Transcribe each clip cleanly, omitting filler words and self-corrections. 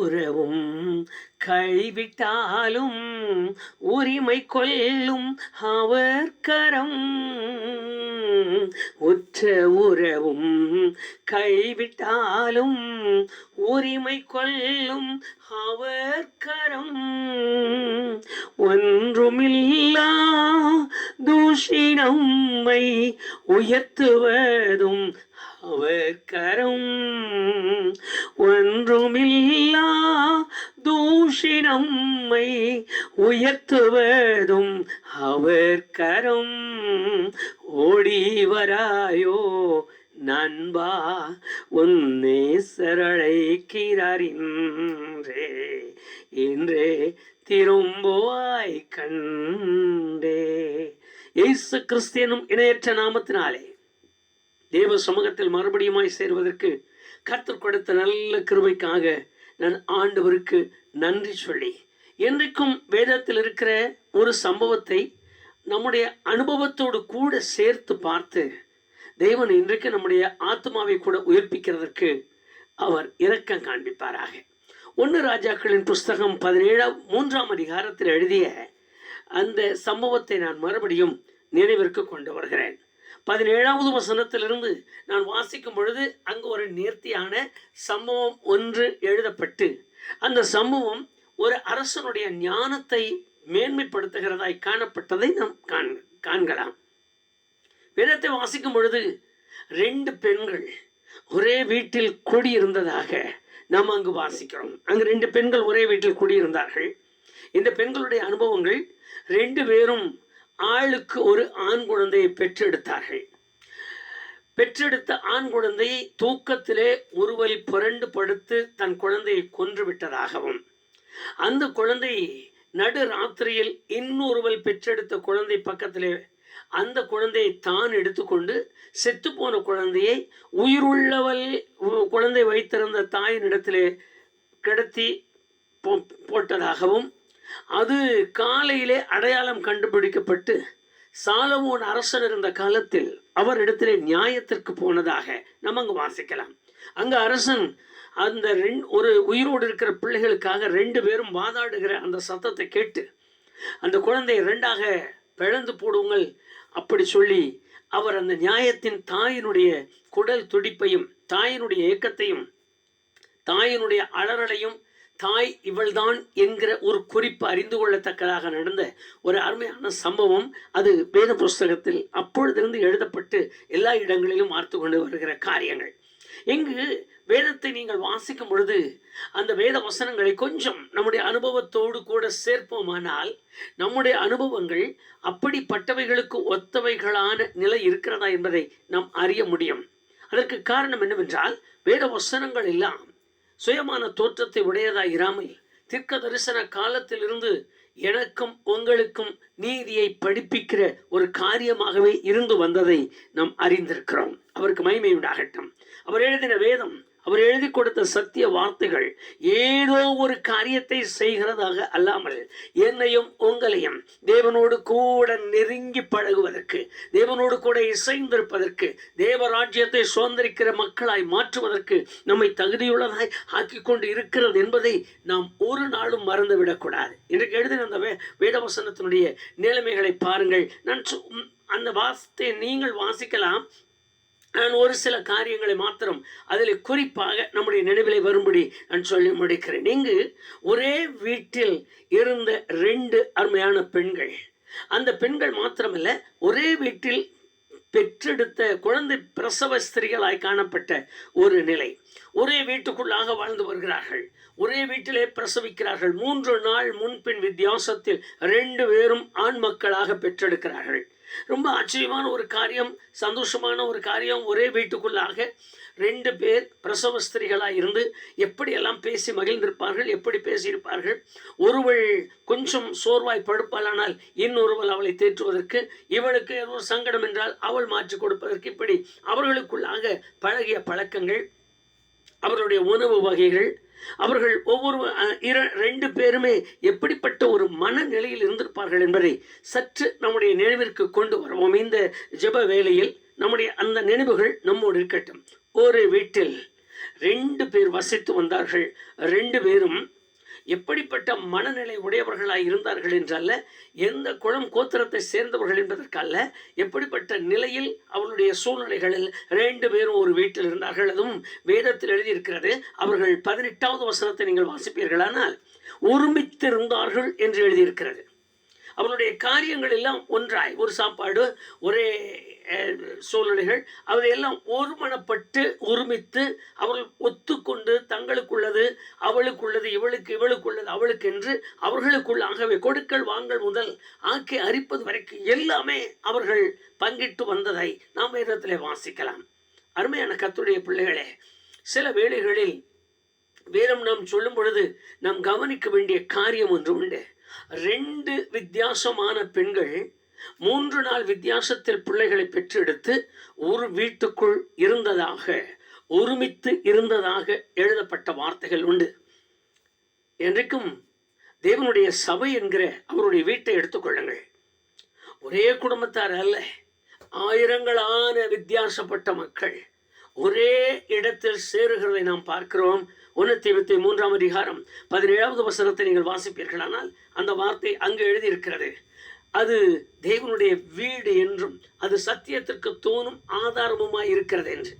உறவும் கைவிட்டாலும் உரிமை கொள்ளும் அவர் கரம். உற்ற உறவும் கைவிட்டாலும் உரிமை கொள்ளும் அவர் கரம். ஒன்றுமில்லா தூஷினம்மை உயர்த்துவதும் அவர் கரம். ஒன்றுமில்லா தூஷினம்மை உயர்த்துவதும் அவர் கரம். ஓடி வராயோ நண்பா, உன்னை சரழைக்கிறார் இன்றே திரும்புவாய் கண்டே. இயேசு கிறிஸ்தியனும் இணையற்ற நாமத்தினாலே தேவ சமூகத்தில் மறுபடியுமாய் சேர்வதற்கு கர்த்தர் கொடுத்த நல்ல கிருபைக்காக நான் ஆண்டவருக்கு நன்றி சொல்லி, என்றைக்கும் வேதத்தில் இருக்கிற ஒரு சம்பவத்தை நம்முடைய அனுபவத்தோடு கூட சேர்த்து பார்த்து தேவன் இன்றைக்கு நம்முடைய ஆத்மாவை கூட உயிர்ப்பிக்கிறதற்கு அவர் இரக்கம் காண்பிப்பாராக. 1 ராஜாக்களின் புஸ்தகம் 17 அதிகாரத்தில் எழுதிய அந்த சம்பவத்தை நான் மறுபடியும் நினைவிற்கு கொண்டு வருகிறேன். 17வது வசனத்திலிருந்து நான் வாசிக்கும் பொழுது அங்கு ஒரு நேர்த்தியான சம்பவம் ஒன்று எழுதப்பட்டு, அந்த சம்பவம் ஒரு அரசனுடைய ஞானத்தை மேன்மைப்படுத்துகிறதாய் காணப்பட்டதை நாம் காண்கலாம். வேதத்தை வாசிக்கும் பொழுது 2 பெண்கள் ஒரே வீட்டில் குடியிருந்ததாக நாம் அங்கு வாசிக்கிறோம். அங்கு 2 பெண்கள் ஒரே வீட்டில் குடியிருந்தார்கள். இந்த பெண்களுடைய அனுபவங்கள் 2 பேரும் ஆளுக்கு ஒரு ஆண் குழந்தையை பெற்றெடுத்தார்கள். பெற்றெடுத்த ஆண் குழந்தையை தூக்கத்திலே ஒருவரை புரண்டு படுத்து தன் குழந்தையை கொன்று விட்டதாகவும், அந்த குழந்தை நடு ராத்திரியில் இன்னொருவள் பெற்றெடுத்த குழந்தை பக்கத்திலே அந்த குழந்தையை தான் எடுத்துக்கொண்டு செத்துப்போன குழந்தையை உயிருள்ளவள் குழந்தை வைத்திருந்த தாயினிடத்திலே கிடத்தி போட்டதாகவும், அது காலையிலே அடையாளம் கண்டுபிடிக்கப்பட்டு சாலமோன் அரசன் இருந்த காலத்தில் அவர் இடத்திலே நியாயத்திற்கு போனதாக நம்ம அங்கு வாசிக்கலாம். அங்கு அரசன் அந்த ஒரு உயிரோடு இருக்கிற பிள்ளைகளுக்காக 2 பேரும் வாதாடுகிற அந்த சத்தத்தை கேட்டு அந்த குழந்தையை 2ஆக பிளந்து போடுங்கள் அப்படி சொல்லி அவர் அந்த நியாயத்தின் தாயினுடைய குடல் துடிப்பையும் தாயினுடைய ஏக்கத்தையும் தாயினுடைய அலறலையும் தாய் இவள்தான் என்கிற ஒரு குறிப்பு அறிந்து கொள்ளத்தக்கதாக நடந்த ஒரு அருமையான சம்பவம். அது வேத புஸ்தகத்தில் அப்பொழுதிருந்து எழுதப்பட்டு எல்லா இடங்களிலும் பார்த்து கொண்டு வருகிற காரியங்கள். இங்கு வேதத்தை நீங்கள் வாசிக்கும் பொழுது அந்த வேத வசனங்களை கொஞ்சம் நம்முடைய அனுபவத்தோடு கூட சேர்ப்போமானால் நம்முடைய அனுபவங்கள் அப்படிப்பட்டவைகளுக்கு ஒத்தவைகளான நிலை இருக்கிறதா என்பதை நாம் அறிய முடியும். அதற்கு காரணம் என்னவென்றால், வேத வசனங்கள் எல்லாம் சுயமான தோற்றத்தை உடையதாய் இராமல் தீர்க்க தரிசன காலத்திலிருந்து எனக்கும் உங்களுக்கும் நீதியை படிப்பிக்கிற ஒரு காரியமாகவே இருந்து வந்ததை நாம் அறிந்திருக்கிறோம். அவருக்கு மகிமை உண்டாகட்டும். அவர் எழுதின வேதம், அவர் எழுதி கொடுத்த சத்திய வார்த்தைகள் ஏதோ ஒரு காரியத்தை செய்கிறதாக அல்லாமல் என்னையும் உங்களையும் தேவனோடு கூட நெருங்கி பழகுவதற்கு, தேவனோடு கூட இசைந்திருப்பதற்கு, தேவராஜ்யத்தை சுதந்திரிக்கிற மக்களாய் மாற்றுவதற்கு நம்மை தகுதியுள்ளதாய் ஆக்கி கொண்டு இருக்கிறது என்பதை நாம் ஒரு நாளும் மறந்துவிடக்கூடாது. இன்றைக்கு எழுதின அந்த வேதவசனத்தினுடைய நிலைமைகளை பாருங்கள். நான் அந்த வார்த்தையை நீங்கள் வாசிக்கலாம். நான் ஒரு சில காரியங்களை மாத்திரம் அதில் குறிப்பாக நம்முடைய நினைவிலை வரும்படி நான் சொல்லி முடிக்கிறேன். இங்கு ஒரே வீட்டில் இருந்த 2 அருமையான பெண்கள், அந்த பெண்கள் மாத்திரமல்ல, ஒரே வீட்டில் பெற்றெடுத்த குழந்தை பிரசவ ஸ்திரிகளாய் காணப்பட்ட ஒரு நிலை. ஒரே வீட்டுக்குள்ளாக வாழ்ந்து வருகிறார்கள், ஒரே வீட்டிலே பிரசவிக்கிறார்கள். 3 நாள் முன்பின் வித்தியாசத்தில் 2 பேரும் ஆண் மக்களாக பெற்றெடுக்கிறார்கள். ரொம்ப ஆச்சரியமான ஒரு காரியம், சந்தோஷமான ஒரு காரியம். ஒரே வீட்டுக்குள்ளாக 2 பேர் பிரசவ ஸ்திரிகளாக இருந்து எப்படியெல்லாம் பேசி மகிழ்ந்திருப்பார்கள், எப்படி பேசியிருப்பார்கள். ஒருவள் கொஞ்சம் சோர்வாய் படுப்பாளானால் இன்னொருவள் அவளை தேற்றுவதற்கு, இவளுக்கு ஏதோ சங்கடம் என்றால் அவள் மாற்றி கொடுப்பதற்கு, இப்படி அவர்களுக்குள்ளாக பழகிய பழக்கங்கள், அவர்களுடைய உணவு வகைகள், அவர்கள் ஒவ்வொரு 2 பேருமே எப்படிப்பட்ட ஒரு மனநிலையில் இருந்திருப்பார்கள் என்பதை சற்று நம்முடைய நினைவிற்கு கொண்டு வருவோம். இந்த ஜெப வேளையில் நம்முடைய அந்த நினைவுகள் நம்மோடு இருக்கட்டும். ஒரு வீட்டில் 2 பேர் வசித்து வந்தார்கள். 2 பேரும் எப்படிப்பட்ட மனநிலை உடையவர்களாய் இருந்தார்கள் என்றல்ல, எந்த குலம் கோத்திரத்தை சேர்ந்தவர்கள் என்பதற்கல்ல, எப்படிப்பட்ட நிலையில் அவர்களுடைய சூழ்நிலைகளில் 2 பேரும் ஒரு வீட்டில் இருந்தார்கள். அதுவும் வேதத்தில் எழுதியிருக்கிறது. அவர்கள் 18வது வசனத்தை நீங்கள் வாசிப்பீர்களானால் ஒருமித்திருந்தார்கள் என்று எழுதியிருக்கிறது. அவருடைய காரியங்கள் எல்லாம் ஒன்றாய், ஒரு சாப்பாடு, ஒரே சூழ்நிலைகள், அவையெல்லாம் ஒருமனப்பட்டு ஒருமித்து அவர்கள் ஒத்துக்கொண்டு தங்களுக்குள்ளது அவளுக்குள்ளது, இவளுக்குள்ளது அவளுக்கு என்று அவர்களுக்குள்ளாகவே கொடுக்கல் வாங்கல் முதல் ஆக்கி அரிப்பது வரைக்கும் எல்லாமே அவர்கள் பங்கிட்டு வந்ததை நாம் வேதத்திலே வாசிக்கலாம். அருமையான கர்த்தருடைய பிள்ளைகளே, சில வேளைகளில் வேதம் நாம் சொல்லும் பொழுது நாம் கவனிக்க வேண்டிய காரியம் ஒன்று உண்டு. 2 வித்தியாசமான பெண்கள் 3 நாள் வித்தியாசத்தில் பிள்ளைகளை பெற்றெடுத்து ஒரு வீட்டுக்குள் இருந்ததாக, ஒருமித்து இருந்ததாக எழுதப்பட்ட வார்த்தைகள் உண்டு. என்றைக்கும் தேவனுடைய சபை என்கிற அவருடைய வீட்டை எடுத்துக்கொள்ளுங்கள். ஒரே குடும்பத்தார் அல்ல, ஆயிரங்களான வித்தியாசப்பட்ட மக்கள் ஒரே இடத்தில் சேருகிறதை நாம் பார்க்கிறோம். 1 தீமோத்தேயு 3ஆம் அதிகாரம் 17வது வசனத்தை நீங்கள் வாசிப்பீர்களானால் அந்த வார்த்தை அங்கு எழுதியிருக்கிறது. அது தேவனுடைய வீடு என்றும் அது சத்தியத்திற்கு தோணும் ஆதாரமுமாய் இருக்கிறது என்று.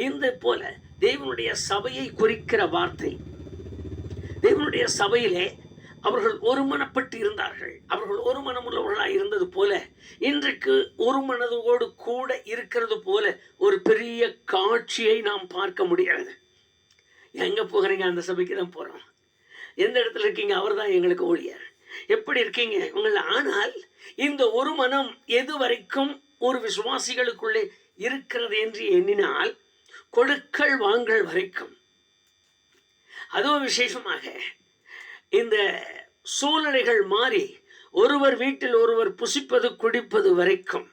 இந்த போல தேவனுடைய சபையை குறிக்கிற வார்த்தை, தேவனுடைய சபையிலே அவர்கள் ஒருமனப்பட்டு இருந்தார்கள். அவர்கள் ஒரு மனமுள்ளவர்களாய் இருந்தது போல இன்றைக்கு ஒரு மனதோடு கூட இருக்கிறது போல ஒரு பெரிய காட்சியை நாம் பார்க்க முடியாது. எங்கே போகிறீங்க? அந்த சபைக்கு தான் போகிறோம். எந்த இடத்துல இருக்கீங்க? அவர் தான் எங்களுக்கு ஊழியர். எப்படி இருக்கீங்க உங்களை? ஆனால் இந்த ஒரு மனம் எது வரைக்கும் ஒரு விசுவாசிகளுக்குள்ளே இருக்கிறது என்று எண்ணினால் கொடுக்கல் வாங்கல் வரைக்கும், அதுவும் விசேஷமாக இந்த சூழ்நிலைகள் மாறி ஒருவர் வீட்டில் ஒருவர் புசிப்பது குடிப்பது வரைக்கும்,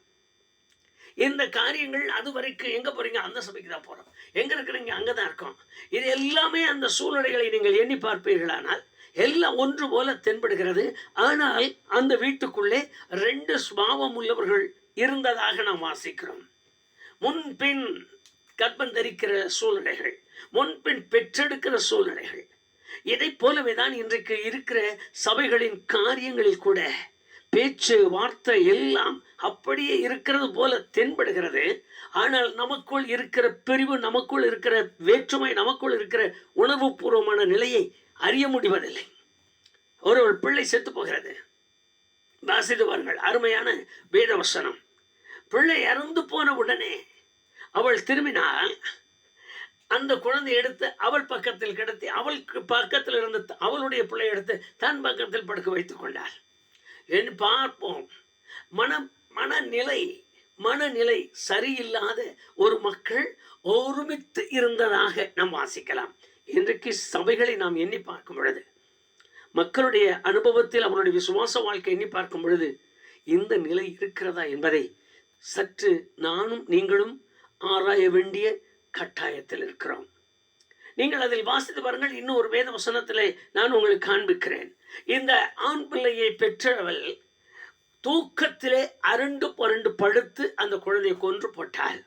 இந்த காரியங்கள் அது வரைக்கும் எங்கே போகிறீங்க? அந்த சபைக்கு தான் போகிறோம். எங்கே இருக்கிறீங்க? அங்கே தான் இருக்கோம். இது எல்லாமே அந்த சூழ்நிலைகளை நீங்கள் எண்ணி பார்ப்பீர்களானால் எல்லாம் ஒன்று போல தென்படுகிறது. ஆனால் அந்த வீட்டுக்குள்ளே 2 சுபாவம் உள்ளவர்கள் இருந்ததாக நாம் வாசிக்கிறோம். முன்பின் கர்ப்பம் தரிக்கிற சூழ்நிலைகள், முன்பின் பெற்றெடுக்கிற சூழ்நிலைகள், இதை போலவே தான் இன்றைக்கு இருக்கிற சபைகளின் காரியங்களில் கூட பேச்சு வார்த்தை எல்லாம் அப்படியே இருக்கிறது போல தென்படுகிறது. ஆனால் நமக்குள் இருக்கிற பிரிவு, நமக்குள் இருக்கிற வேற்றுமை, நமக்குள் இருக்கிற உணர்வுபூர்வமான நிலையை அறிய முடிவதில்லை. ஒரு பிள்ளை செத்து போகிறது, வாசித்து பாருங்கள். அருமையான வேதவசனம். பிள்ளை இறந்து போன உடனே அவள் திரும்பினால் அந்த குழந்தை எடுத்து அவள் பக்கத்தில் கிடத்தி, அவளுக்கு பக்கத்தில் இருந்த அவளுடைய பிள்ளை எடுத்து தன் பக்கத்தில் படுக்க வைத்துக் கொண்டாள். என்று பார்ப்போம். மனநிலை சரியில்லாத ஒரு மக்கள் ஒருமித்து இருந்ததாக நாம் வாசிக்கலாம். இன்றைக்கு சபைகளை நாம் எண்ணி பார்க்கும் பொழுது, மக்களுடைய அனுபவத்தில் அவருடைய விசுவாச வாழ்க்கை எண்ணி பார்க்கும் பொழுது இந்த நிலை இருக்கிறதா என்பதை சற்று நானும் நீங்களும் ஆராய வேண்டிய கட்டாயத்தில் இருக்கிறோம். நீங்கள் அதில் வாசித்து பாருங்கள். இன்னும் ஒரு வேத வசனத்திலே நான் உங்களுக்கு காண்பிக்கிறேன். இந்த ஆண் பிள்ளையை பெற்றவள் தூக்கத்திலே அரண்டு புரண்டு படுத்து அந்த குழந்தையை கொன்று போட்டாள்.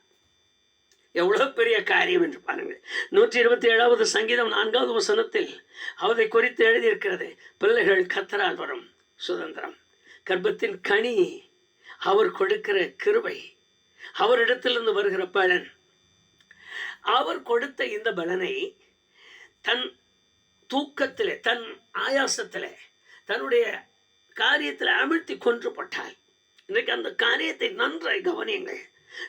எவ்வளவு பெரிய காரியம் என்று பாருங்கள். 127வது சங்கீதம் 4வது வசனத்தில் அவரை குறித்து எழுதியிருக்கிறது. பிள்ளைகள் கர்த்தரால் வரும் சுதந்திரம், கர்ப்பத்தின் கனி அவர் கொடுக்கிற கிருபை, அவரிடத்திலிருந்து வருகிற பலன். அவர் கொடுத்த இந்த பலனை தன் தூக்கத்திலே, தன் ஆயாசத்திலே, தன்னுடைய காரியத்தில் அமிழ்த்தி கொன்று போட்டாள். இன்றைக்கு அந்த காரியத்தை நன்றாய் கவனியுங்கள்.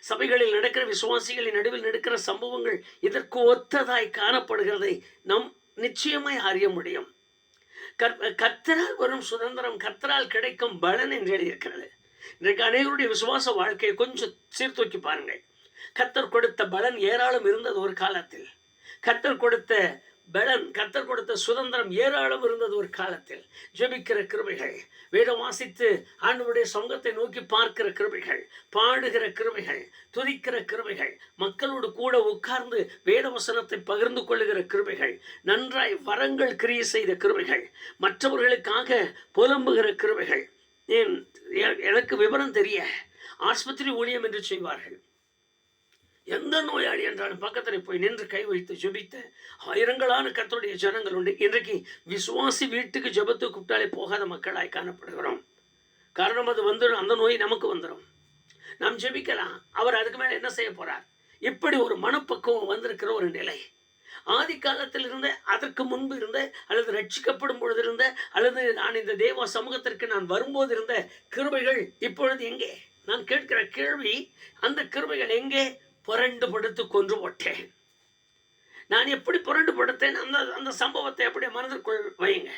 சபைகளில் நடக்கிற, விசுவாசிகளின் நடுவில் நடக்கிற சம்பவங்கள் இதற்கு ஒத்ததாய் காணப்படுகிறதை நாம் நிச்சயமாய் அறிய முடியும். கர்த்தரால் வரும் சுதந்திரம், கர்த்தரால் கிடைக்கும் பலன் என்று எழுதியிருக்கிறது. இன்றைக்கு அநேகருடைய விசுவாச வாழ்க்கையை கொஞ்சம் சீர்தூக்கி பாருங்கள். கர்த்தர் கொடுத்த பலன் ஏராளம் இருந்தது ஒரு காலத்தில். கர்த்தர் கொடுத்த பலன், கர்த்தர் கொடுத்த சுதந்திரம் ஏராளம் இருந்தது ஒரு காலத்தில். ஜெபிக்கிற கிருபைகள், வேதம் வாசித்து ஆண்டவருடைய சொந்தத்தை நோக்கி பார்க்கிற கிருபைகள், பாடுகிற கிருபைகள், துதிக்கிற கிருபைகள், மக்களோடு கூட உட்கார்ந்து வேத வசனத்தை பகிர்ந்து கொள்ளுகிற கிருபைகள், நன்றாய் வரங்கள் கிரியை செய்த கிருபைகள், மற்றவர்களுக்காக புலம்புகிற கிருபைகள். எனக்கு விவரம் தெரிய ஆஸ்பத்திரி ஊழியம் என்று செய்வார்கள். எந்த நோயாளி என்றாலும் பக்கத்தில் போய் நின்று கை வைத்து ஜெபித்த ஆயிரங்களான கர்த்தருடைய ஜனங்கள் உண்டு. இன்றைக்கு விசுவாசி வீட்டுக்கு ஜெபத்துக்கு கூப்பிட்டாலே போகாத மக்களாய் காணப்படுகிறோம். காரணம் அது வந்துடும், அந்த நோய் நமக்கு வந்துடும். நாம் ஜெபிக்கலாம், அவர் அதுக்கு மேலே என்ன செய்ய போறார்? இப்படி ஒரு மனப்பக்குவம் வந்திருக்கிற ஒரு நிலை ஆதி காலத்தில் இருந்த, அதற்கு முன்பு இருந்த, அல்லது ரட்சிக்கப்படும் பொழுது இருந்த, அல்லது நான் இந்த தேவ சமூகத்திற்கு நான் வரும்போது இருந்த கிருபைகள் இப்பொழுது எங்கே? நான் கேட்கிற கேள்வி, அந்த கிருபைகள் எங்கே? புரண்டு படுத்து கொன்று போட்டேன். நான் எப்படி புரண்டு படுத்தேன்? அந்த அந்த சம்பவத்தை அப்படியே மனதிற்குள் வையுங்க.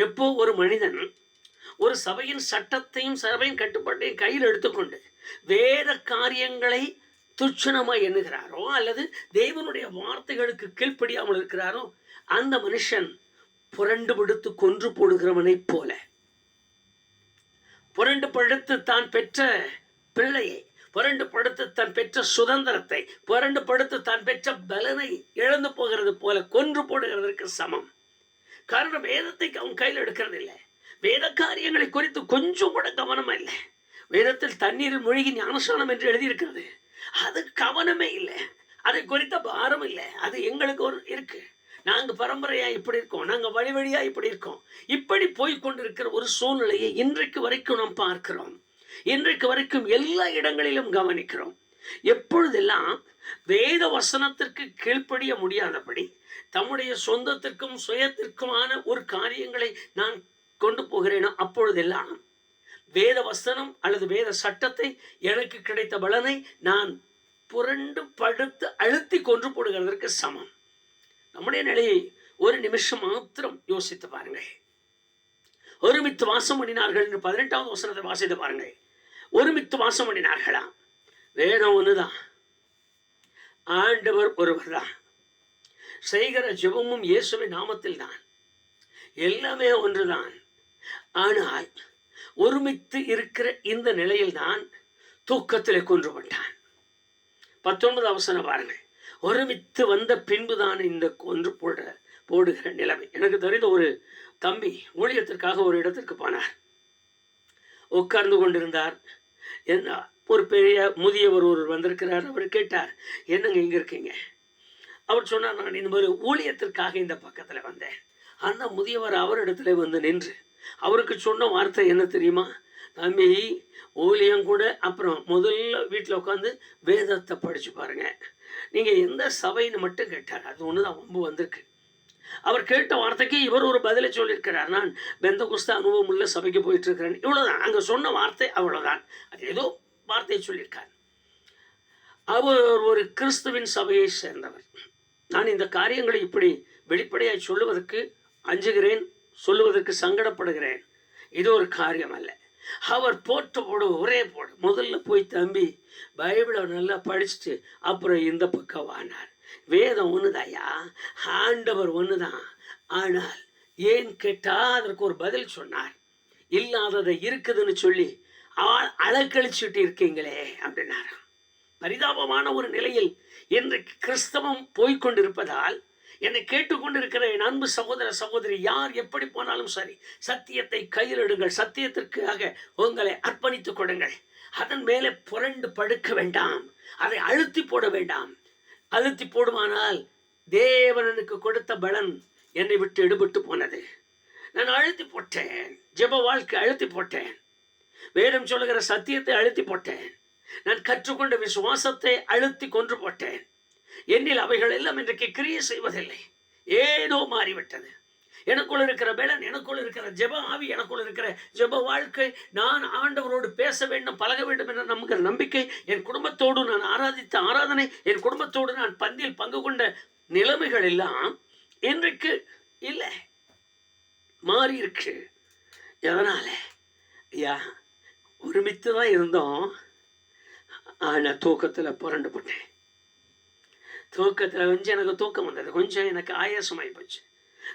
எப்போ ஒரு மனிதன் ஒரு சபையின் சட்டத்தையும் சபையின் கட்டுப்பாட்டையும் கையில் எடுத்துக்கொண்டு வேத காரியங்களை துச்சனமாய் எண்ணுகிறாரோ, அல்லது தேவனுடைய வார்த்தைகளுக்கு கீழ்ப்படியாமல் இருக்கிறாரோ, அந்த மனுஷன் புரண்டு படுத்து கொன்று போடுகிறவனை போல, புரண்டு படுத்து தான் பெற்ற பிள்ளையை, புரண்டு படுத்து தான் பெற்ற சுதந்திரத்தை, புரண்டு படுத்து தான் பெற்ற பலனை இழந்து போகிறது போல கொன்று போடுகிறதற்கு சமம். காரணம், வேதத்தை அவன் கையில் எடுக்கிறது இல்லை. வேத காரியங்களை குறித்து கொஞ்சம் கூட கவனம் இல்லை. வேதத்தில் தண்ணீரில் மூழ்கி ஞானஸ்நானம் என்று எழுதியிருக்கிறது, அது கவனமே இல்லை. அதை குறித்த பாரம் இல்லை. அது எங்களுக்கு ஒரு இருக்கு, நாங்கள் பரம்பரையா இப்படி இருக்கோம், நாங்கள் வழி வழியா இப்படி இருக்கோம். இப்படி போய்கொண்டிருக்கிற ஒரு சூழ்நிலையை இன்றைக்கு வரைக்கும் நாம் பார்க்கிறோம். இன்றைக்கு வரைக்கும் எல்லா இடங்களிலும் கவனிக்கிறோம். எப்பொழுதெல்லாம் வேத வசனத்திற்கு கீழ்ப்படிய முடியாதபடி தம்முடைய சொந்தத்திற்கும் சுயத்திற்குமான ஒரு காரியங்களை நான் கொண்டு போகிறேனோ, அப்பொழுதெல்லாம் வேத வசனம் அல்லது வேத சட்டத்தை, எனக்கு கிடைத்த பலனை நான் புரண்டு படுத்து அழுத்தி கொன்று போடுகிறதற்கு சமம். நம்முடைய நிலையை ஒரு நிமிஷம் மாத்திரம் யோசித்து பாருங்கள். ஒருமித்து வாசம் பண்ணினார்கள் என்று 18வது வசனத்தை வாசித்து பாருங்கள். ஒருமித்து வாசம் பண்ணினார்களா? வேதம் ஒண்ணுதான், ஆண்டவர் ஒருவர் தான், செய்கிற ஜெபமும் இயேசுவின் நாமத்தில் தான், எல்லாமே ஒன்றுதான். ஆனால் ஒருமித்து இருக்கிற இந்த நிலையில் தான் தூக்கத்தில் கொன்றுபட்டான். 19வது வசனம் பாருங்கள். ஒருமித்து வந்த பின்புதான் இந்த கொன்று போடுகிற நிலைமை. எனக்கு தெரிந்த ஒரு தம்பி ஊழியத்திற்காக ஒரு இடத்திற்கு போனார். உட்கார்ந்து கொண்டிருந்தார். ஒரு பெரிய முதியவர் ஒருவர் வந்திருக்கிறார். அவர் கேட்டார், என்னங்க இங்கே இருக்கீங்க? அவர் சொன்னார், நான் இந்த மாதிரி ஊழியத்திற்காக இந்த பக்கத்தில் வந்தேன். அந்த முதியவர் அவரிடத்துல வந்து நின்று அவருக்கு சொன்ன வார்த்தை என்ன தெரியுமா? தம்பி, ஊழியம் கூட அப்புறம் முதல்ல வீட்டில் உட்காந்து வேதத்தை படித்து பாருங்க. நீங்கள் எந்த சபைன்னு மட்டும் கேட்டார். அது ஒன்று தான் வம்பு வந்திருக்கு. அவர் கேட்ட வார்த்தைக்கு இவர் ஒரு பதிலை சொல்லியிருக்கிறார். நான் பெந்தகுஸ்த அனுபவம் உள்ள சபைக்கு போயிட்டு இருக்கிறேன். இவ்வளோதான் அங்கே சொன்ன வார்த்தை, அவ்வளோதான். அது ஏதோ வார்த்தையை சொல்லியிருக்கார். அவர் ஒரு கிறிஸ்துவின் சபையை சேர்ந்தவர். நான் இந்த காரியங்களை இப்படி வெளிப்படையாக சொல்லுவதற்கு அஞ்சுகிறேன், சொல்லுவதற்கு சங்கடப்படுகிறேன். இது ஒரு காரியம் அல்ல. அவர் போட்டு போடு, ஒரே போடு. முதல்ல போய் தம்பி பைபிளை நல்லா படிச்சுட்டு அப்புறம் இந்த பக்கம் வானார். வேதம் ஒண்ணுதாயா, ஆண்டவர் ஒண்ணுதான். ஆனால் ஏன் கேட்டா அதற்கு ஒரு பதில் சொன்னார். இல்லாததை இருக்குதுன்னு சொல்லி அலக்கழிச்சுட்டு இருக்கீங்களே அப்படின்னாராம். பரிதாபமான ஒரு நிலையில் இன்றைக்கு கிறிஸ்தவம் போய்கொண்டிருப்பதால் என்னை கேட்டுக்கொண்டிருக்கிற என் அன்பு சகோதர சகோதரி, யார் எப்படி போனாலும் சரி, சத்தியத்தை கையில் எடுங்கள். சத்தியத்திற்காக உங்களை அர்ப்பணித்துக் கொடுங்கள். அதன் மேலே புரண்டு படுக்க வேண்டாம். அதை அழுத்தி போட வேண்டாம். அழுத்தி போடுமானால் தேவனுக்கு கொடுத்த பலன் என்னை விட்டு எடுபட்டு போனது. நான் அழுத்தி போட்டேன். ஜெப வாழ்க்கை அழுத்தி போட்டேன். வேதம் சொல்லுகிற சத்தியத்தை அழுத்தி போட்டேன். நான் கற்றுக்கொண்ட விசுவாசத்தை அழுத்தி கொன்று போட்டேன். என்னில் அவைகள் எல்லாம் இன்றைக்கு கிரியை செய்வதில்லை. ஏதோ மாறிவிட்டது. எனக்குள் இருக்கிற பலன், எனக்குள் இருக்கிற ஜெப ஆவி, எனக்குள் இருக்கிற ஜெப வாழ்க்கை, நான் ஆண்டவரோடு பேச வேண்டும், பழக வேண்டும் என்ற நமக்கு நம்பிக்கை, என் குடும்பத்தோடு நான் ஆராதித்த ஆராதனை, என் குடும்பத்தோடு நான் பந்தியில் பங்கு கொண்ட நிலைமைகள் எல்லாம் இன்றைக்கு இல்லை, மாறி இருக்கு. எதனால? ஐயா, ஒருமித்து தான் இருந்தோம். ஆனால் தூக்கத்தில் புரண்டு போட்டேன். தூக்கத்தில் கொஞ்சம் எனக்கு தூக்கம் வந்தது, கொஞ்சம் எனக்கு ஆயாசமாகி போச்சு,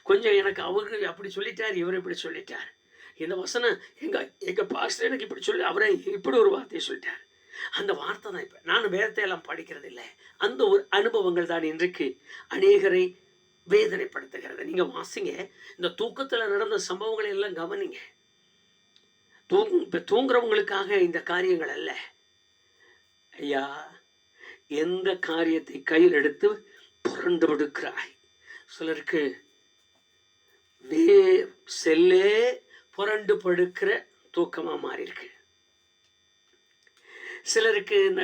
கொஞ்சம் எனக்கு அவரு அப்படி சொல்லிட்டார், இவர் இப்படி சொல்லிட்டார், இந்த வசனம் எங்கள் பாஸ்டர் எனக்கு இப்படி சொல்லி அவரை இப்படி ஒரு வார்த்தையை சொல்லிட்டார். அந்த வார்த்தை தான் இப்போ நான் வேதத்தையெல்லாம் படிக்கிறது இல்லை. அந்த ஒரு அனுபவங்கள் தான் இன்றைக்கு அநேகரை வேதனைப்படுத்துகிறது. நீங்கள் வாசிங்க, இந்த தூக்கத்தில் நடந்த சம்பவங்களை எல்லாம் கவனிங்க. இப்போ தூங்குறவங்களுக்காக இந்த காரியங்கள் அல்ல ஐயா. எந்த காரியத்தை கையில் எடுத்து புரண்டு படுக்கிறாய்? சிலருக்கு செல்லே புரண்டு படுக்கிற தூக்கமா மாறி இருக்கு. சிலருக்கு இந்த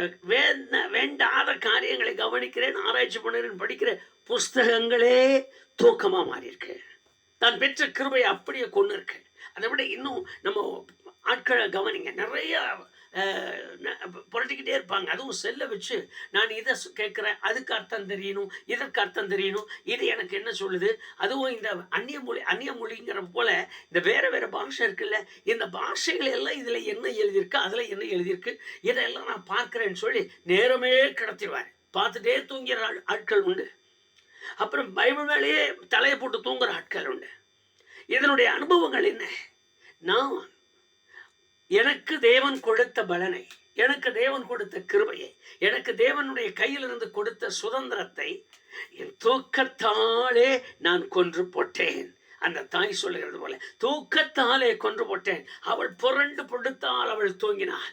வேண்டாத காரியங்களை கவனிக்கிறேன், ஆராய்ச்சி பண்ணுறேன், படிக்கிற புஸ்தகங்களே தூக்கமா மாறி இருக்கு. தான் பெற்ற கிருபையை அப்படியே கொண்டு இருக்கு. அதை விட இன்னும் நம்ம ஆட்களை கவனிங்க, நிறைய புரட்டிக்கிட்டே இருப்பாங்க. அதுவும் செல்ல வச்சு நான் இதை கேட்குறேன், அதுக்கு அர்த்தம் தெரியணும், இதற்கு அர்த்தம் தெரியணும், இது எனக்கு என்ன சொல்லுது. அதுவும் இந்த அந்நிய மொழிங்கிற போல இந்த வேற வேற பாஷை இருக்குல்ல, இந்த பாஷைகள் எல்லாம் இதில் என்ன எழுதியிருக்கு, அதில் என்ன எழுதியிருக்கு, இதெல்லாம் நான் பார்க்குறேன்னு சொல்லி நேரமே கிடத்திடுவார். பார்த்துட்டே தூங்குகிற ஆட்கள் உண்டு. அப்புறம் பைபிள் மேலேயே தலையை போட்டு தூங்குற ஆட்கள் உண்டு. இதனுடைய அனுபவங்கள் என்ன? நான் எனக்கு தேவன் கொடுத்த பலனை, எனக்கு தேவன் கொடுத்த கிருபையை, எனக்கு தேவனுடைய கையிலிருந்து கொடுத்த சுதந்திரத்தை என் தூக்கத்தாலே நான் கொன்று போட்டேன். அந்த தாய் சொல்லுகிறது போல தூக்கத்தாலே கொன்று போட்டேன். அவள் புரண்டு படுத்தால் அவள் தூங்கினாள்.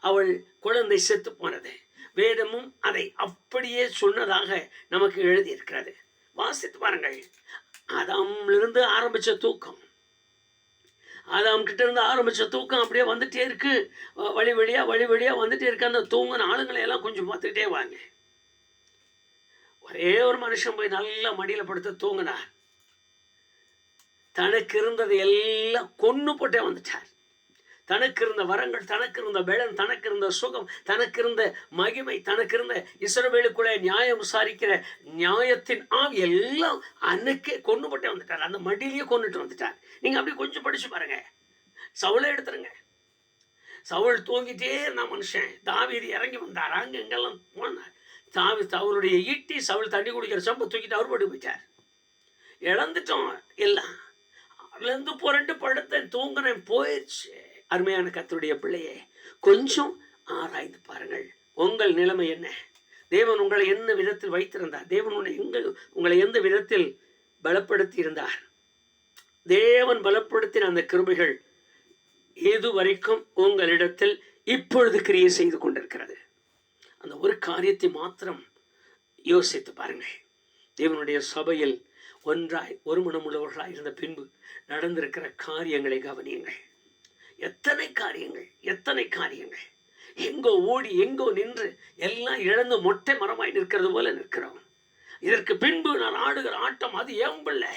அவள் குழந்தை செத்து போனது. வேதமும் அதை அப்படியே சொன்னதாக நமக்கு எழுதியிருக்கிறது. வாசித்து பாருங்கள். ஆதாமிலிருந்து ஆரம்பிச்ச தூக்கம், ஆதாம் கிட்ட இருந்து ஆரம்பிச்ச தூக்கம் அப்படியே வந்துட்டே இருக்கு. வழி வழியா வந்துட்டே இருக்கு. அந்த தூங்கின ஆளுங்களை எல்லாம் கொஞ்சம் பார்த்துக்கிட்டே வாங்க. ஒரே ஒரு மனுஷன் போய் நல்லா மடியில படுத்து தூங்கினார். தனக்கு இருந்தது எல்லாம் கொன்னு போட்டே வந்துட்டார். தனக்கு இருந்த வரங்கள், தனக்கு இருந்த பலன், தனக்கு இருந்த சுகம், தனக்கு இருந்த மகிமை, தனக்கு இருந்த இஸ்ரவேலுக்குள்ளே நியாயம் விசாரிக்கிற நியாயத்தின் எல்லாம் அன்னைக்கே கொண்டு போட்டே வந்துட்டார். அந்த மடியிலேயே கொண்டுட்டு வந்துட்டார். நீங்க அப்படி கொஞ்சம் படிச்சு பாருங்க. சவுளை எடுத்துருங்க. சவுல் தூங்கிட்டே இருந்த மனுஷன். தாவீது இறங்கி வந்தார். அங்க எங்கெல்லாம் போனார். சவுளுடைய ஈட்டி, சவுல் தண்ணி குடிக்கிற சம்பு தூக்கிட்டு அவர் போட்டு போயிட்டார். இழந்துட்டோம் எல்லாம். அதுலேருந்து புரண்டு படுத்தேன், தூங்கினேன், போயிடுச்சு. அருமையான கர்த்தருடைய பிள்ளையே, கொஞ்சம் ஆராய்ந்து பாருங்கள். உங்கள் நிலைமை என்ன? தேவன் உங்களை எந்த விதத்தில் வைத்திருந்தார்? தேவன் உங்களை எந்த விதத்தில் பலப்படுத்தி இருந்தார்? தேவன் பலப்படுத்தின அந்த கிருபைகள் எது வரைக்கும் உங்களிடத்தில் இப்பொழுது கிரியை செய்து கொண்டிருக்கிறது? அந்த ஒரு காரியத்தை மாத்திரம் யோசித்து பாருங்கள். தேவனுடைய சபையில் ஒன்றாய் ஒரு மனமுள்ளவர்களாய் இருந்த பின்பு நடந்திருக்கிற காரியங்களை கவனியுங்கள். எத்தனை காரியங்கள் எங்கோ ஓடி எங்கோ நின்று எல்லாம் இழந்து மொட்டை மரமாய் நிற்கிறது போல நிற்கிறோம். இதற்கு பின்பு நான் ஆடுகிற ஆட்டம் அது என் பிள்ளை,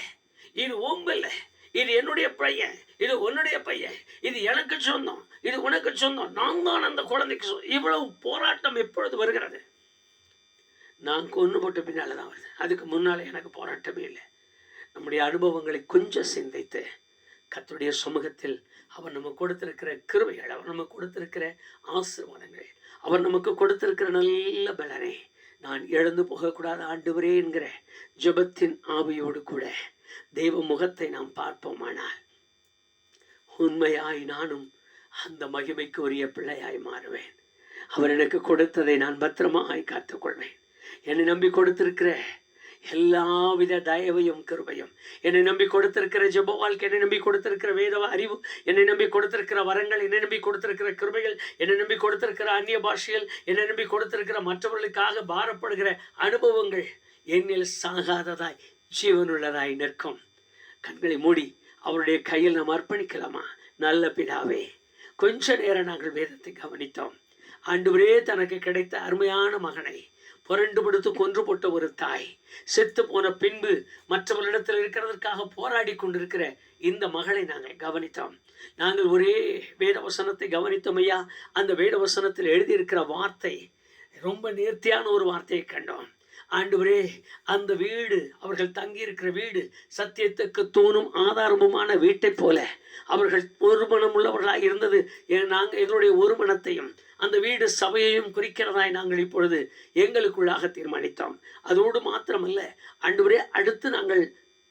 இது உன் பிள்ளை, இது என்னுடைய பையன், இது உன்னுடைய பையன், இது எனக்கு சொந்தம், இது உனக்கு சொந்தம், நான் தான் அந்த குழந்தைக்கு சொந்தம். இவ்வளவு போராட்டம் எப்பொழுது வருகிறது? நான் கொண்டு போட்ட பின்னால தான் வருது. அதுக்கு முன்னால எனக்கு போராட்டமே இல்லை. நம்முடைய அனுபவங்களை கொஞ்சம் சிந்தித்து கர்த்தருடைய சமூகத்தில் அவர் நமக்கு கொடுத்திருக்கிற கிருபைகள், அவர் நமக்கு கொடுத்திருக்கிற ஆசீர்வாதங்கள், அவர் நமக்கு கொடுத்திருக்கிற நல்ல பலனை நான் இழந்து போகக்கூடாது ஆண்டவரே என்கிற ஜெபத்தின் ஆவியோடு கூட தெய்வ முகத்தை நாம் பார்ப்போமானால் உண்மையாய் நானும் அந்த மகிமைக்கு உரிய பிள்ளையாய் மாறுவேன். அவர் எனக்கு கொடுத்ததை நான் பத்திரமாய் காத்துக்கொள்வேன். என்னை நம்பி கொடுத்திருக்கிற எல்லாவித தயவையும் கிருபையும், என்னை நம்பி கொடுத்திருக்கிற ஜெப வாழ்க்கை, என்னை நம்பி கொடுத்திருக்கிற வேத அறிவு, என்னை நம்பி கொடுத்திருக்கிற வரங்கள், என்னை நம்பி கொடுத்திருக்கிற கிருபைகள், என்னை நம்பி கொடுத்திருக்கிற அந்நிய பாஷைகள், என்னை நம்பி கொடுத்திருக்கிற மற்றவர்களுக்காக பாரப்படுகிற அனுபவங்கள் என்னில் சாகாததாய் ஜீவனுள்ளதாய் நிற்கும். கண்களை மூடி அவருடைய கையில் நாம் அர்ப்பணிக்கலாமா? நல்ல பிதாவே, கொஞ்ச நேரம் நாங்கள் வேதத்தை கவனித்தோம். ஆண்டவரே, தனக்கு கிடைத்த அருமையான மகனை புரண்டு படுத்து கொன்று போட்ட ஒரு தாய், செத்து போன பின்பு மற்றவர்களிடத்தில் இருக்கிறதற்காக போராடி கொண்டிருக்கிற இந்த மகளை நாங்கள் கவனித்தோம். நாங்கள் ஒரே வேத வசனத்தை கவனித்தோம் ஐயா. அந்த வேத வசனத்தில் எழுதியிருக்கிற வார்த்தை ரொம்ப நேர்த்தியான ஒரு வார்த்தையை கண்டோம். ஆண்டவரே, அந்த வீடு, அவர்கள் தங்கியிருக்கிற வீடு சத்தியத்துக்கு தூணும் ஆதாரமுமான வீட்டை போல அவர்கள் ஒரு மனம் உள்ளவர்களாக இருந்தது. நாங்கள் எங்களுடைய ஒரு மனத்தையும் அந்த வீடு சபையையும் குறிக்கிறதாய் நாங்கள் இப்பொழுது எங்களுக்குள்ளாக தீர்மானித்தோம். அதோடு மாத்திரமல்ல ஆண்டவரே, அடுத்து நாங்கள்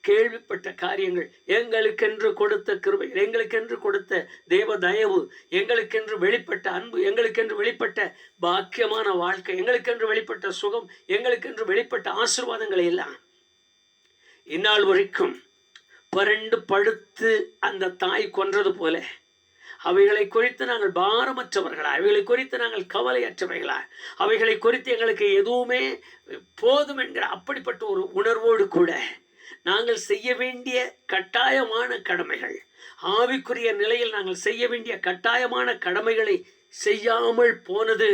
கேள்விப்பட்ட காரியங்கள், எங்களுக்கென்று கொடுத்த கிருபை, எங்களுக்கென்று கொடுத்த தேவ தயவு, எங்களுக்கென்று வெளிப்பட்ட அன்பு, எங்களுக்கென்று வெளிப்பட்ட பாக்கியமான வாழ்க்கை, எங்களுக்கென்று வெளிப்பட்ட சுகம், எங்களுக்கென்று வெளிப்பட்ட ஆசீர்வாதங்களை எல்லாம் இந்நாள் வரைக்கும் புரண்டு படுத்து அந்த தாய் கொன்றது போல அவைகளை குறித்து நாங்கள் பாரமற்றவர்களா, அவைகளை குறித்து நாங்கள் கவலையற்றவைகளா, அவைகளை குறித்து எங்களுக்கு எதுவுமே போதும் என்கிற அப்படிப்பட்ட ஒரு உணர்வோடு கூட நாங்கள் செய்ய வேண்டிய கட்டாயமான கடமைகள், ஆவிக்குரிய நிலையில் நாங்கள் செய்ய வேண்டிய கட்டாயமான கடமைகளை செய்யாமல் போனது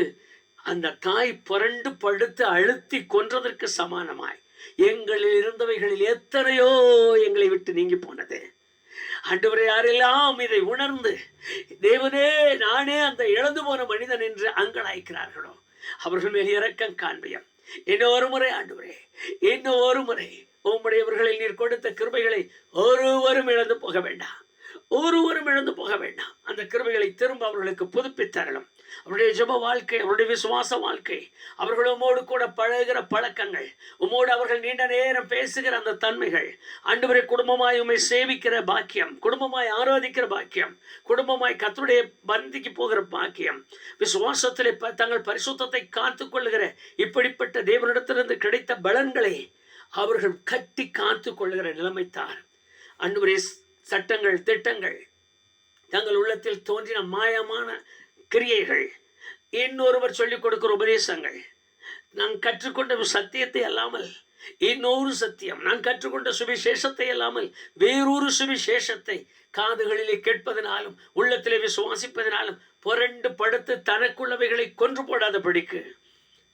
அந்த தாய் புரண்டு படுத்து அழுத்தி கொன்றதற்கு சமானமாய் எங்களில் இருந்தவைகளில் எத்தனையோ எங்களை விட்டு நீங்கி போனது. ஆண்டவரே, யாரெல்லாம் இதை உணர்ந்து தேவனே நானே அந்த இழந்து போன மனிதன் என்று அங்கலாய்க்கிறார்களோ அவர்கள் மேல் இரக்கம் காண்பியம். இன்னொரு முறை ஆண்டவரே, இன்னொரு முறை உம்முடையவர்களில் நீர் கொடுத்த கிருபைகளை ஒருவரும் இழந்து போக வேண்டாம், ஒருவரும் இழந்து போக வேண்டாம். அந்த கிருபைகளை திரும்ப அவர்களுக்கு புதுப்பித்தரலும். அவருடைய ஜெப வாழ்க்கை, அவருடைய விசுவாச வாழ்க்கை, அவர்கள் உம்மோடு கூட பழகுகிற பழக்கங்கள், உம்மோடு அவர்கள் நீண்ட நேரம் பேசுகிற அந்த தன்மைகள், ஆண்டவரே குடும்பமாய் உம்மை சேவிக்கிற பாக்கியம், குடும்பமாய் ஆராதிக்கிற பாக்கியம், குடும்பமாய் கர்த்தருடைய பந்திக்கு போகிற பாக்கியம், விசுவாசத்திலே தங்கள் பரிசுத்தத்தை காத்து கொள்ளுகிற இப்படிப்பட்ட தேவனிடத்திலிருந்து கிடைத்த பலன்களை அவர்கள் கட்டி காத்து கொள்ளுகிற நிலைமைத்தார். ஆண்டவரே, சட்டங்கள், திட்டங்கள், தங்கள் உள்ளத்தில் தோன்றின மாயமான கிரியைகள், இன்னொருவர் சொல்லிக் கொடுக்கிற உபதேசங்கள், நான் கற்றுக்கொண்ட சத்தியத்தை அல்லாமல் இன்னொரு சத்தியம், நான் கற்றுக்கொண்ட சுவிசேஷத்தை அல்லாமல் வேறொரு சுவிசேஷத்தை காதுகளிலே கேட்பதனாலும் உள்ளத்திலே விசுவாசிப்பதனாலும் புரண்டு படுத்து தனக்குள்ளவைகளை கொன்று போடாதபடிக்கு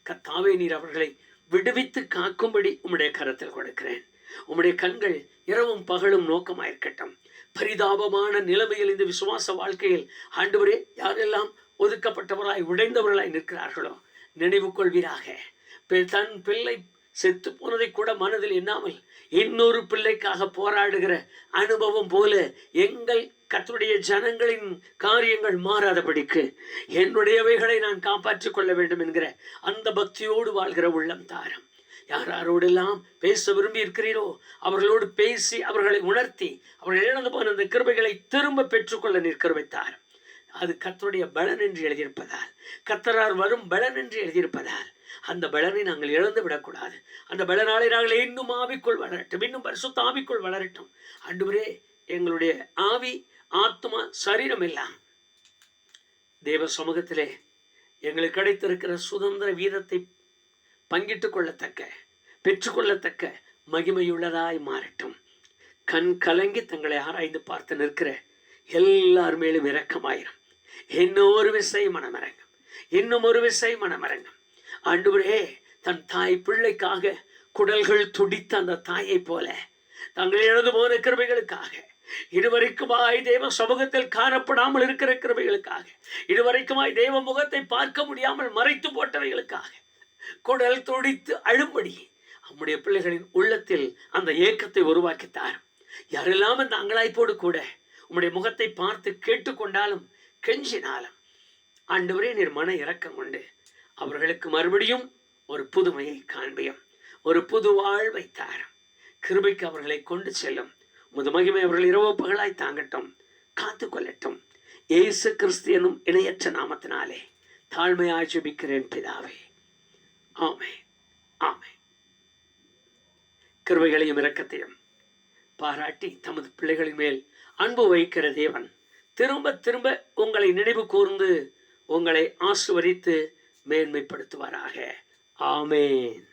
கர்த்தாவே நீர் அவர்களை விடுவித்து காக்கும்படி உம்முடைய கரத்தில் கொடுக்கிறேன். உம்முடைய கண்கள் இரவும் பகலும் நோக்கமாயிருக்கட்டும். பரிதாபமான நிலைமையில் இந்த விசுவாச வாழ்க்கையில் ஆண்டவரே யாரெல்லாம் ஒதுக்கப்பட்டவராய் உடைந்தவர்களாய் நிற்கிறார்களோ நினைவு கொள்வீராக. தன் பிள்ளை செத்து போனதை கூட மனதில் எண்ணாமல் இன்னொரு பிள்ளைக்காக போராடுகிற அனுபவம் போல எங்கள் கர்த்தருடைய ஜனங்களின் காரியங்கள் மாறாதபடிக்கு என்னுடையவைகளை நான் காப்பாற்றிக் கொள்ள வேண்டும் என்கிற அந்த பக்தியோடு வாழ்கிற உள்ளம் தாரம். யார் யாரோடெல்லாம் பேச விரும்பி இருக்கிறீரோ அவர்களோடு பேசி அவர்களை உணர்த்தி அவர்கள் இழந்து போன அந்த கிருபைகளை திரும்ப பெற்றுக்கொள்ள நிற்கிறவைத்தார். அது கர்த்தருடைய பலன் என்று எழுதியிருப்பதால், கர்த்தரால் வரும் பலன் என்று எழுதியிருப்பதால் அந்த பலனை நாங்கள் இழந்து விடக்கூடாது. அந்த பலனாலே நாங்கள் இன்னும் ஆவிக்குள் வளரட்டும், இன்னும் பரிசுத்த ஆவிக்குள் வளரட்டும். ஆண்டவரே, எங்களுடைய ஆவி, ஆத்மா, சரீரம் எல்லாம் தேவ சமூகத்திலே எங்களுக்கு கிடைத்திருக்கிற சுதந்திர வீதத்தை பங்கிட்டு கொள்ளத்தக்க, பெற்றுக்கொள்ளத்தக்க மகிமையுள்ளதாய் மாறட்டும். கண் கலங்கி தங்களை ஆராய்ந்து பார்த்து நிற்கிற எல்லார் மேலும் இரக்கமாயிரும். இன்னும் ஒரு விசை மனமரங்கம், இன்னும் ஒரு விசை மனமரங்கம். ஆண்டவரே, தன் தாய் பிள்ளைக்காக குடல்கள் துடித்த அந்த தாயை போல தங்கள் எழுது போன கிருபைகளுக்காக, இதுவரைக்குமாய் தேவ சமூகத்தில் காணப்படாமல் இருக்கிற கிருபைகளுக்காக, இதுவரைக்குமாய் தேவ முகத்தை பார்க்க முடியாமல் மறைத்து போட்டவைகளுக்காக குடல் துடித்து அழும்படி நம்முடைய பிள்ளைகளின் உள்ளத்தில் அந்த ஏக்கத்தை உருவாக்கித்தார். யாரெல்லாம் அந்த அங்கலாய்ப்போடு கூட உம்முடைய முகத்தை பார்த்து கேட்டுக்கொண்டாலும் கெஞ்சினாலும் ஆண்டவரே நீர் மன இரக்கம் கொண்டு அவர்களுக்கு மறுபடியும் ஒரு புதுமையை காண்பியும், ஒரு புது வாழ்வை தாரும். கிருபைக்கு அவர்களை கொண்டு செல்லும். முது மகிமை அவர்கள் இரவு பகலாய் தாங்கட்டும், காத்து கொள்ளட்டும். இயேசு கிறிஸ்து எனும் இணையற்ற நாமத்தினாலே தாழ்மையாய் ஜெபிக்கிறேன் பிதாவே. ஆமே, ஆமே. கிருபைகளையும் இரக்கத்தையும் பாராட்டி தமது பிள்ளைகளின் மேல் அன்பு வைக்கிற தேவன் திரும்ப திரும்ப உங்களை நினைவு கூர்ந்து உங்களை ஆசீர்வதித்து மேன்மைப்படுத்துவாராக. ஆமேன்.